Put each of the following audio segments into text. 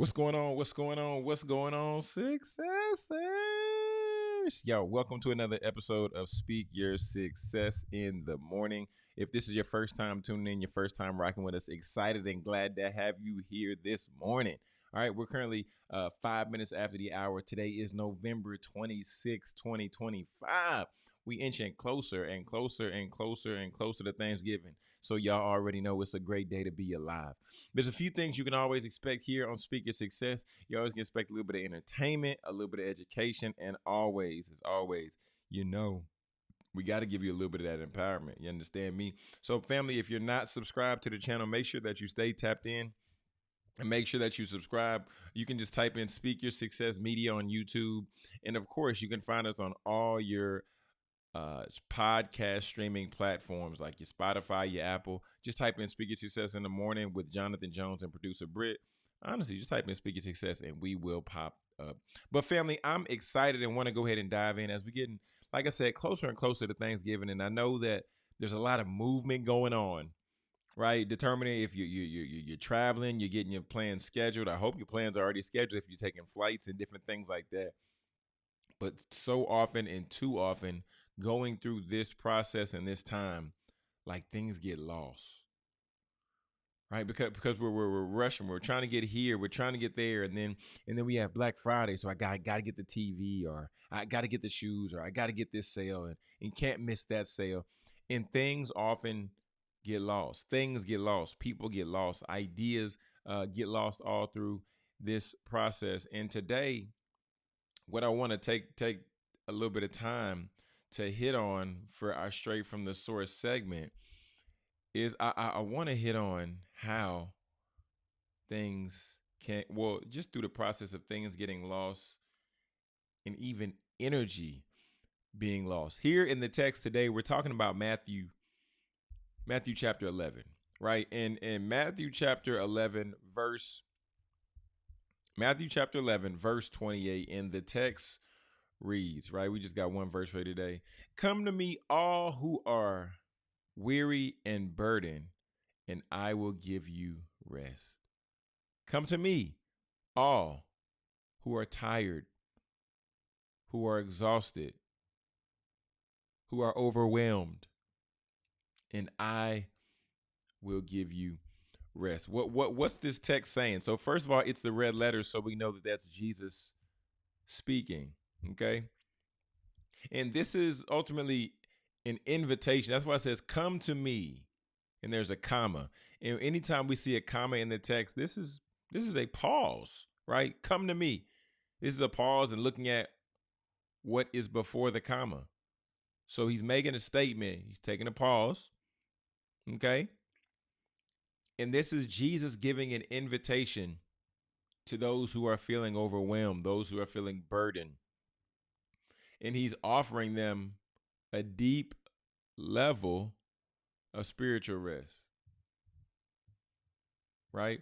What's going on? What's going on? What's going on, successors? Yo, welcome to another episode of Speak Your Success in the Morning. If this is your first time tuning in, your first time rocking with us, excited and glad to have you here this morning. All right, we're currently 5 minutes after the hour. Today is November 26, 2025. We inching closer and closer and closer and closer to Thanksgiving. So y'all already know it's a great day to be alive. There's a few things you can always expect here on Speak Your Success. You always can expect a little bit of entertainment, a little bit of education, and always, as always, we got to give you a little bit of that empowerment. You understand me? So, family, if you're not subscribed to the channel, make sure that you stay tapped in. And make sure that you subscribe. You can just type in Speak Your Success Media on YouTube. And of course, you can find us on all your podcast streaming platforms like your Spotify, your Apple. Just type in Speak Your Success in the Morning with Jonathan Jones and producer Britt. Honestly, just type in Speak Your Success and we will pop up. But family, I'm excited and want to go ahead and dive in as we're getting, like I said, closer and closer to Thanksgiving. And I know that there's a lot of movement going on, right? Determining if you're traveling, you're getting your plans scheduled. I hope your plans are already scheduled if you're taking flights and different things like that. But so often and too often, going through this process and this time, like things get lost, right? Because we're rushing, we're trying to get here, we're trying to get there, and then we have Black Friday, so I got to get the TV, or I got to get the shoes, or I got to get this sale, and can't miss that sale, and things often get lost. Things get lost. People get lost. Ideas get lost all through this process. And today, what I want to take a little bit of time to hit on for our Straight from the Source segment is I want to hit on how things can, well, just through the process of things getting lost and even energy being lost. Here in the text today, we're talking about Matthew chapter 11, right? And in Matthew chapter 11, verse 28, in the text reads, right? We just got one verse for today. Come to me, all who are weary and burdened, and I will give you rest. Come to me, all who are tired, who are exhausted, who are overwhelmed, and I will give you rest. What's this text saying? So first of all, it's the red letters, so we know that that's Jesus speaking. Okay. And this is ultimately an invitation. That's why it says, come to me. And there's a comma. And anytime we see a comma in the text, this is a pause, right? Come to me. This is a pause and looking at what is before the comma. So he's making a statement. He's taking a pause. Okay. And this is Jesus giving an invitation to those who are feeling overwhelmed, those who are feeling burdened. And he's offering them a deep level of spiritual rest, right?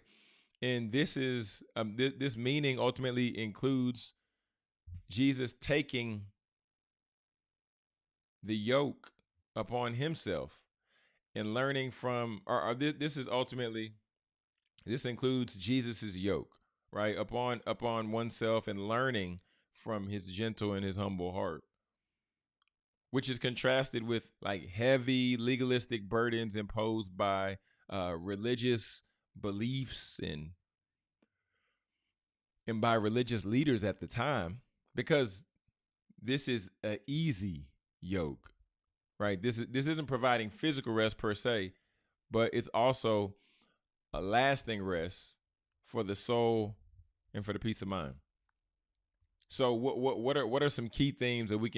And this is this meaning ultimately includes Jesus taking the yoke upon himself and learning from, this includes Jesus's yoke, right? Upon oneself and learning from his gentle and his humble heart, which is contrasted with like heavy legalistic burdens imposed by religious beliefs and by religious leaders at the time, because this is an easy yoke, right? This isn't providing physical rest per se, but it's also a lasting rest for the soul and for the peace of mind. So what are some key themes that we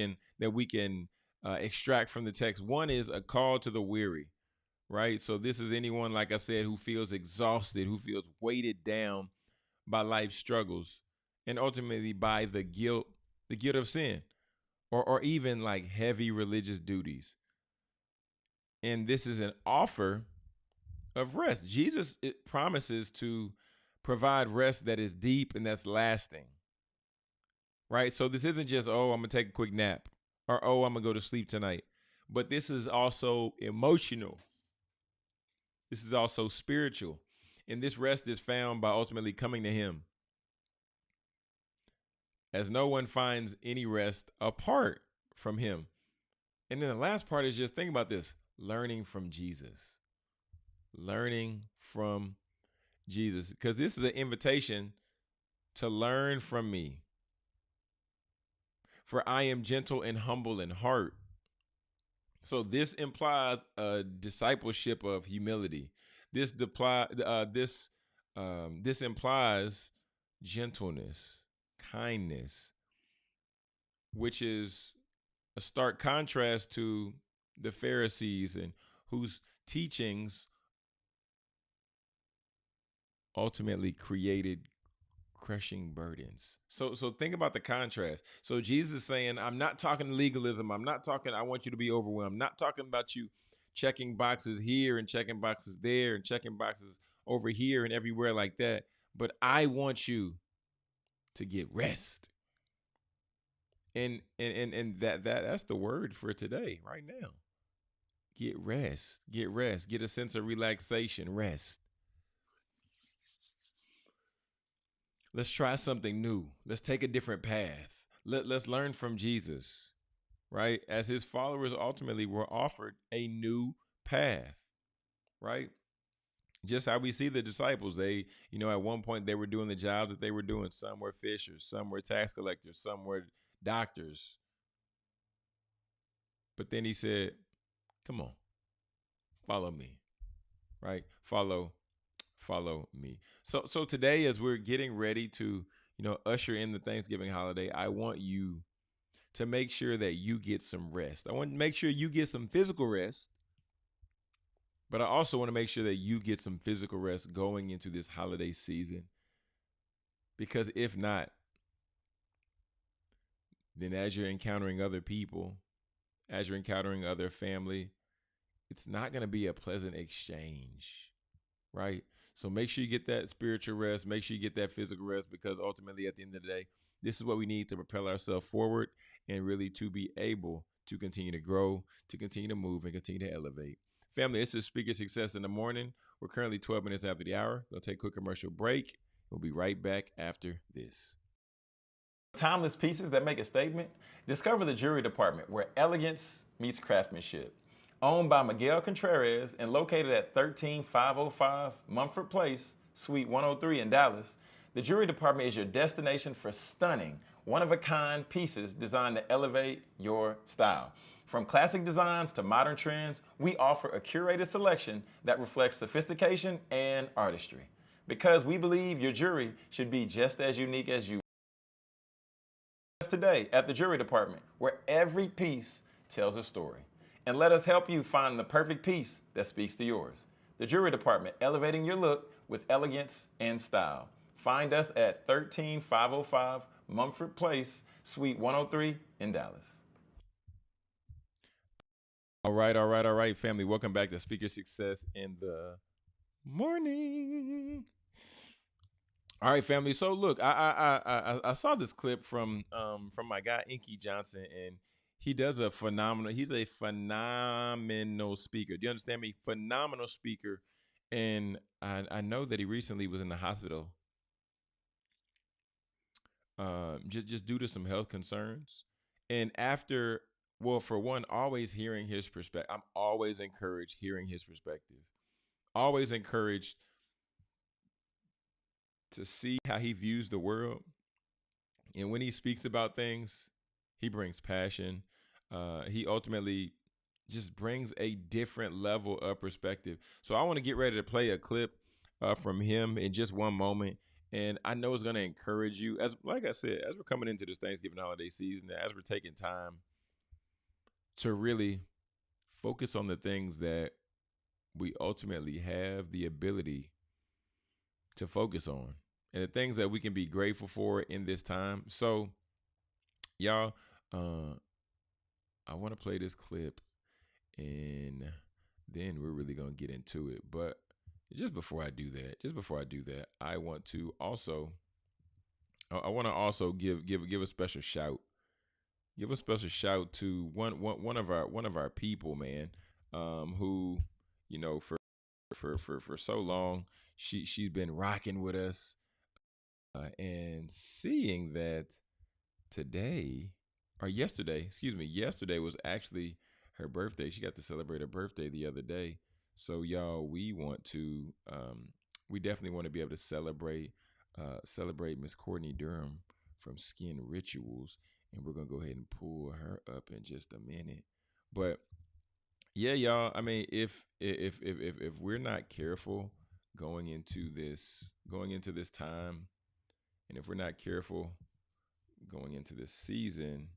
can extract from the text? One is a call to the weary, right? So this is anyone, like I said, who feels exhausted, who feels weighted down by life's struggles, and ultimately by the guilt of sin, or even like heavy religious duties. And this is an offer of rest. Jesus promises to provide rest that is deep and that's lasting, right? So this isn't just, oh, I'm gonna take a quick nap, or oh, I'm gonna go to sleep tonight. But this is also emotional. This is also spiritual. And this rest is found by ultimately coming to him, as no one finds any rest apart from him. And then the last part is just think about this, learning from Jesus. Learning from Jesus. Because this is an invitation to learn from me. For I am gentle and humble in heart. So this implies a discipleship of humility. This implies gentleness, kindness, which is a stark contrast to the Pharisees and whose teachings ultimately created crushing burdens. So think about the contrast. So Jesus is saying, I'm not talking legalism. I'm not talking, I want you to be overwhelmed. I'm not talking about you checking boxes here and checking boxes there and checking boxes over here and everywhere like that. But I want you to get rest. And that's the word for today right now. Get rest. Get rest. Get a sense of relaxation. Rest. Let's try something new. Let's take a different path. Let's learn from Jesus, right? As his followers ultimately were offered a new path, right? Just how we see the disciples, they, at one point they were doing the jobs that they were doing. Some were fishers, some were tax collectors, some were doctors. But then he said, come on, follow me, right? Follow me. So today, as we're getting ready to, usher in the Thanksgiving holiday, I want you to make sure that you get some rest. I want to make sure you get some physical rest, but I also want to make sure that you get some physical rest going into this holiday season. Because if not, then as you're encountering other people, as you're encountering other family, it's not going to be a pleasant exchange, right? So make sure you get that spiritual rest. Make sure you get that physical rest, because ultimately at the end of the day, this is what we need to propel ourselves forward and really to be able to continue to grow, to continue to move, and continue to elevate. Family, this is Speaker Success in the Morning. We're currently 12 minutes after the hour. We'll take a quick commercial break. We'll be right back after this. Timeless pieces that make a statement? Discover the Jewelry Department, where elegance meets craftsmanship. Owned by Miguel Contreras and located at 13505 Mumford Place, Suite 103 in Dallas, the Jewelry Department is your destination for stunning, one-of-a-kind pieces designed to elevate your style. From classic designs to modern trends, we offer a curated selection that reflects sophistication and artistry. Because we believe your jewelry should be just as unique as you. Today at the Jewelry Department, where every piece tells a story. And let us help you find the perfect piece that speaks to yours. The Jewelry Department, elevating your look with elegance and style. Find us at 13505 Mumford Place, Suite 103 in Dallas. All right, family. Welcome back to Speaker Success in the Morning. All right, family. So look, I saw this clip from my guy Inky Johnson, and he's a phenomenal speaker. Do you understand me? Phenomenal speaker. And I know that he recently was in the hospital, just due to some health concerns. And for one, always hearing his perspective. I'm always encouraged hearing his perspective. Always encouraged to see how he views the world. And when he speaks about things, he brings passion. He ultimately just brings a different level of perspective. So I want to get ready to play a clip from him in just one moment. And I know it's going to encourage you. Like I said, as we're coming into this Thanksgiving holiday season, as we're taking time to really focus on the things that we ultimately have the ability to focus on, and the things that we can be grateful for in this time. So, y'all, I want to play this clip, and then we're really going to get into it. But just before I do that, I want to also give a special shout. Give a special shout to one of our people, man, who, for so long she's been rocking with us, and seeing that today or yesterday, excuse me, yesterday was actually her birthday. She got to celebrate her birthday the other day. So y'all, we definitely want to be able to celebrate Miss Courtney Durham from Skin Rituals, and we're gonna go ahead and pull her up in just a minute. But yeah, y'all. I mean, if we're not careful going into this time, and if we're not careful going into this season,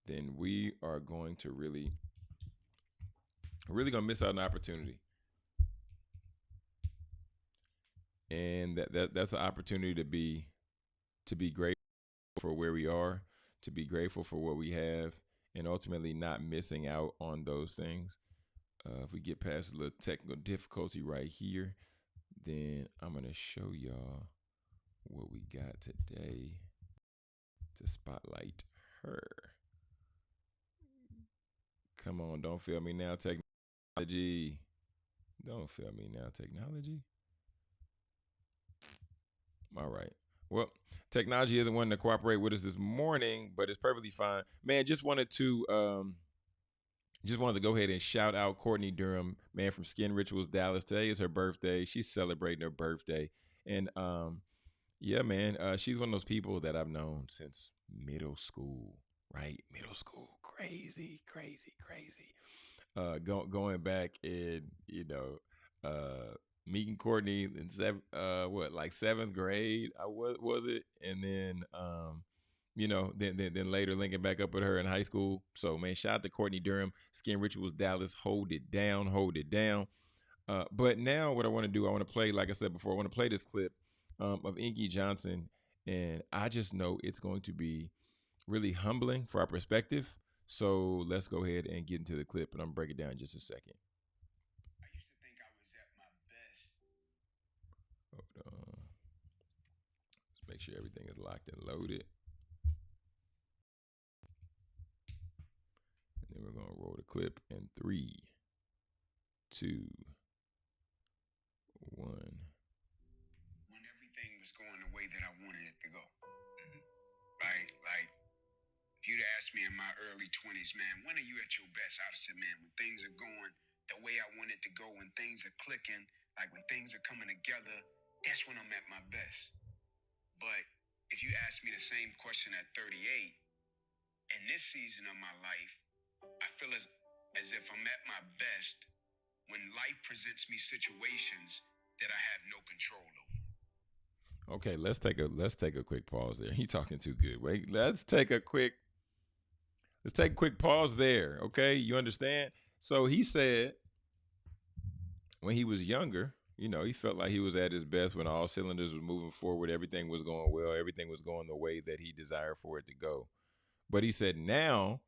then we are going to really gonna miss out on an opportunity. And that's an opportunity to be grateful for where we are, to be grateful for what we have, and ultimately not missing out on those things. If we get past a little technical difficulty right here, then I'm gonna show y'all what we got today to spotlight her. Come on, don't fail me now, technology. Don't fail me now, technology. All right. Well, technology isn't wanting to cooperate with us this morning, but it's perfectly fine. Man, just wanted to go ahead and shout out Courtney Durham, man, from Skin Rituals Dallas. Today is her birthday. She's celebrating her birthday. And yeah, man, she's one of those people that I've known since middle school, right? Middle school. Crazy, crazy, crazy. Going back and meeting Courtney in seventh grade. I was it, and then then later linking back up with her in high school. So man, shout out to Courtney Durham, Skin Rituals Dallas. Hold it down, hold it down. But now what I want to do, I want to play, like I said before, I want to play this clip of Inky Johnson, and I just know it's going to be really humbling for our perspective. So let's go ahead and get into the clip, and I'm gonna break it down in just a second. I used to think I was at my best. Hold on. Let's make sure everything is locked and loaded. And then we're gonna roll the clip in 3, 2, 1. When everything was going the way that I wanted it to go. Right? Like, if you'd asked me in my early 20s, man, when are you at your best? I'd have said, man, when things are going the way I want it to go, when things are clicking, like when things are coming together, that's when I'm at my best. But if you ask me the same question at 38, in this season of my life, I feel as if I'm at my best when life presents me situations that I have no control over. Okay, let's take a quick pause there. He talking too good. Wait, let's take a quick pause there. Okay, you understand? So he said when he was younger, he felt like he was at his best when all cylinders were moving forward, everything was going well, everything was going the way that he desired for it to go. But he said now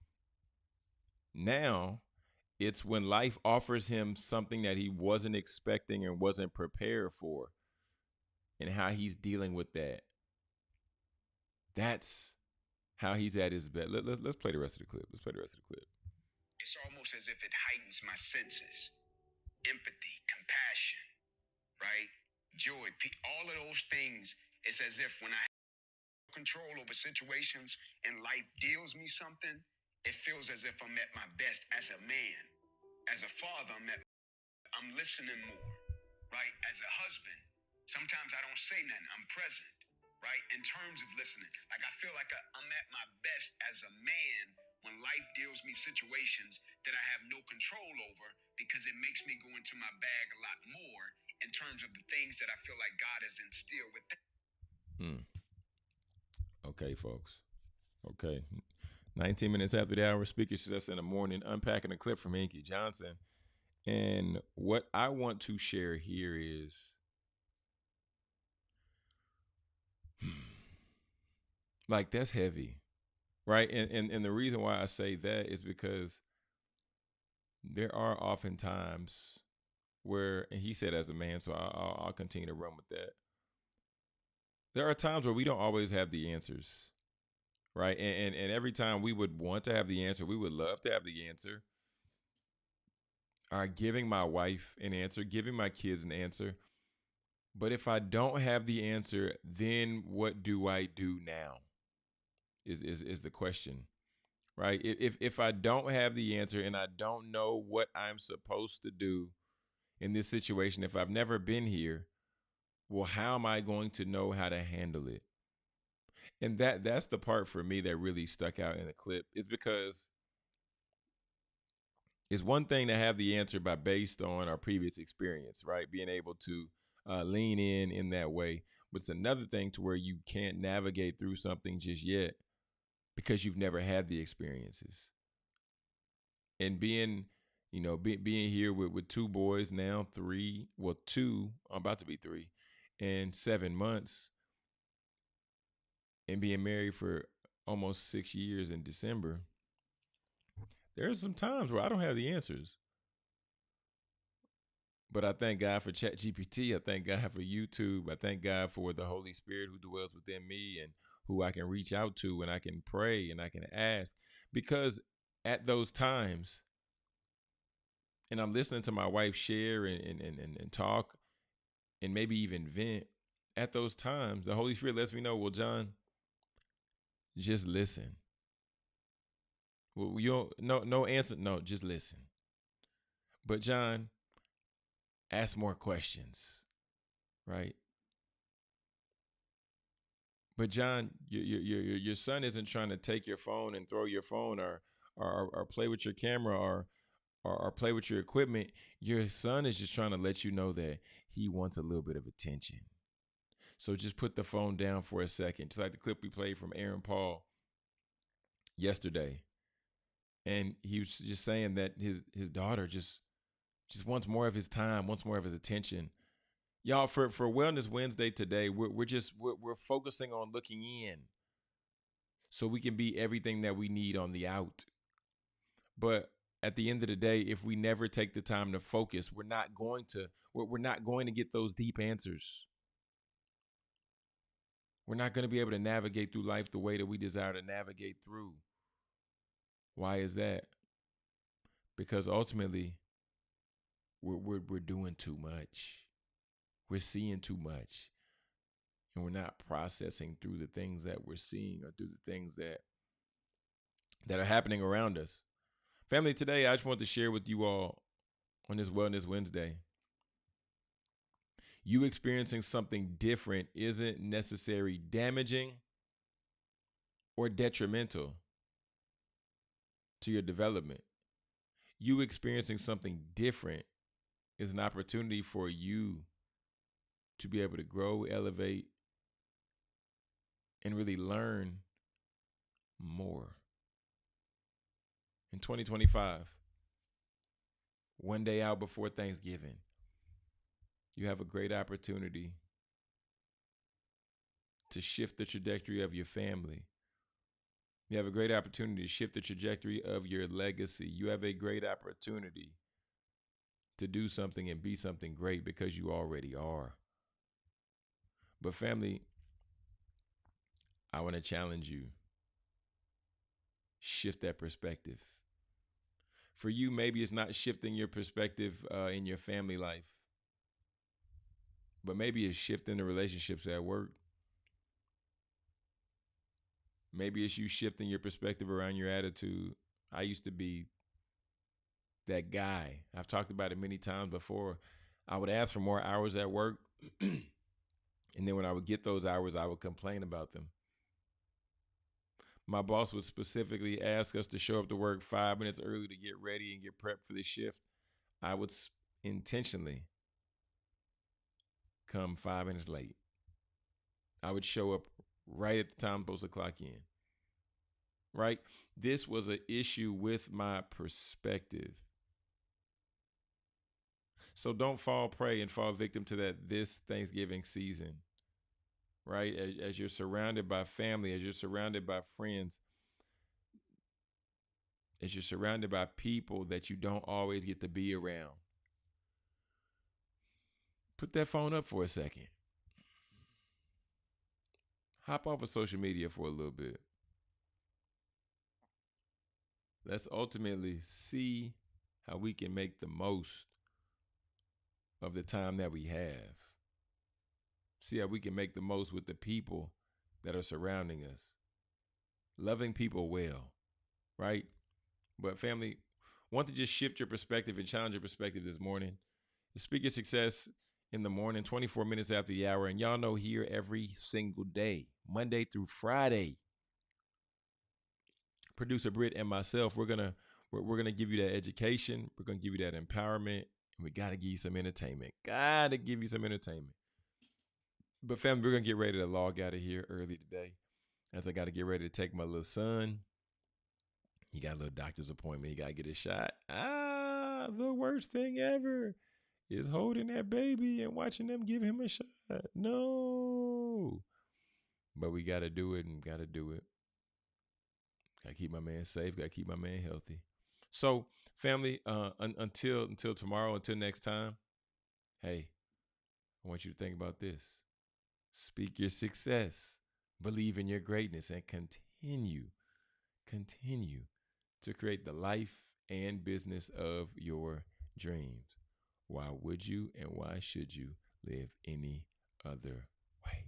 it's when life offers him something that he wasn't expecting and wasn't prepared for, and how he's dealing with that. That's how he's at his best. Let's play the rest of the clip. It's almost as if it heightens my senses. Empathy, compassion, right? Joy, all of those things. It's as if when I have control over situations and life deals me something, it feels as if I'm at my best as a man. As a father, I'm listening more, right? As a husband, sometimes I don't say nothing. I'm present, right? In terms of listening. Like I feel like I'm at my best as a man when life deals me situations that I have no control over, because it makes me go into my bag a lot more in terms of the things that I feel like God has instilled within. Okay, folks. Okay. 19 minutes after the hour, Speaker Success in the Morning, unpacking a clip from Inky Johnson. And what I want to share here is like, that's heavy, right? And the reason why I say that is because there are often times where, and he said as a man, so I'll continue to run with that. There are times where we don't always have the answers, right? And every time we would want to have the answer, we would love to have the answer. Or giving my wife an answer, giving my kids an answer. But if I don't have the answer, then what do I do now? is the question, right? If I don't have the answer and I don't know what I'm supposed to do in this situation, if I've never been here, well, how am I going to know how to handle it? And that's the part for me that really stuck out in the clip, is because it's one thing to have the answer by based on our previous experience, right? Being able to lean in that way. But it's another thing to where you can't navigate through something just yet because you've never had the experiences. And being, being here with two boys now, three, well, two, I'm about to be three, and 7 months, and being married for almost 6 years in December, there's some times where I don't have the answers. But I thank God for ChatGPT. I thank God for YouTube. I thank God for the Holy Spirit who dwells within me and who I can reach out to, and I can pray and I can ask. Because at those times, and I'm listening to my wife share and talk and maybe even vent, at those times, the Holy Spirit lets me know, well, John, just listen. Well, you don't, no answer. No, just listen. But John, ask more questions, right? But John, your son isn't trying to take your phone and throw your phone or play with your camera or play with your equipment. Your son is just trying to let you know that he wants a little bit of attention. So just put the phone down for a second. Just like the clip we played from Aaron Paul yesterday. And he was just saying that his daughter just wants more of his time, wants more of his attention. Y'all, for Wellness Wednesday today, we're focusing on looking in so we can be everything that we need on the out. But at the end of the day, if we never take the time to focus, we're not going to get those deep answers. We're not going to be able to navigate through life the way that we desire to navigate through. Why is that? Because ultimately, we're doing too much. We're seeing too much. And we're not processing through the things that we're seeing or through the things that are happening around us. Family, today I just want to share with you all on this Wellness Wednesday. You experiencing something different isn't necessarily damaging or detrimental to your development. You experiencing something different is an opportunity for you to be able to grow, elevate, and really learn more. In 2025, one day out before Thanksgiving, you have a great opportunity to shift the trajectory of your family. You have a great opportunity to shift the trajectory of your legacy. You have a great opportunity to do something and be something great because you already are. But family, I want to challenge you. Shift that perspective. For you, maybe it's not shifting your perspective in your family life, but maybe it's shifting the relationships at work. Maybe it's you shifting your perspective around your attitude. I used to be that guy. I've talked about it many times before. I would ask for more hours at work. And then when I would get those hours, I would complain about them. My boss would specifically ask us to show up to work 5 minutes early to get ready and get prepped for the shift. I would intentionally come 5 minutes late. I would show up right at the time I'm supposed to clock in. Right? This was an issue with my perspective. So don't fall prey and fall victim to that this Thanksgiving season. Right? As you're surrounded by family, as you're surrounded by friends, as you're surrounded by people that you don't always get to be around. Put that phone up for a second. Hop off of social media for a little bit. Let's ultimately see how we can make the most of the time that we have. See how we can make the most with the people that are surrounding us. loving people well, right? But family, want to just shift your perspective and challenge your perspective this morning. Speak your success in the morning, 24 minutes after the hour. And y'all know here every single day, Monday through Friday, producer Britt and myself, we're gonna give you that education. We're gonna give you that empowerment. And we gotta give you some entertainment. Gotta give you some entertainment. But family, we're gonna get ready to log out of here early today. As I gotta get ready to take my little son. He got a little doctor's appointment. He gotta get a shot. The worst thing ever is holding that baby and watching them give him a shot. No. But we gotta do it and gotta do it. Gotta keep my man safe. Gotta keep my man healthy. So, family, until tomorrow, until next time, hey, I want you to think about this. Speak your success. Believe in your greatness and continue to create the life and business of your dreams. Why would you and why should you live any other way?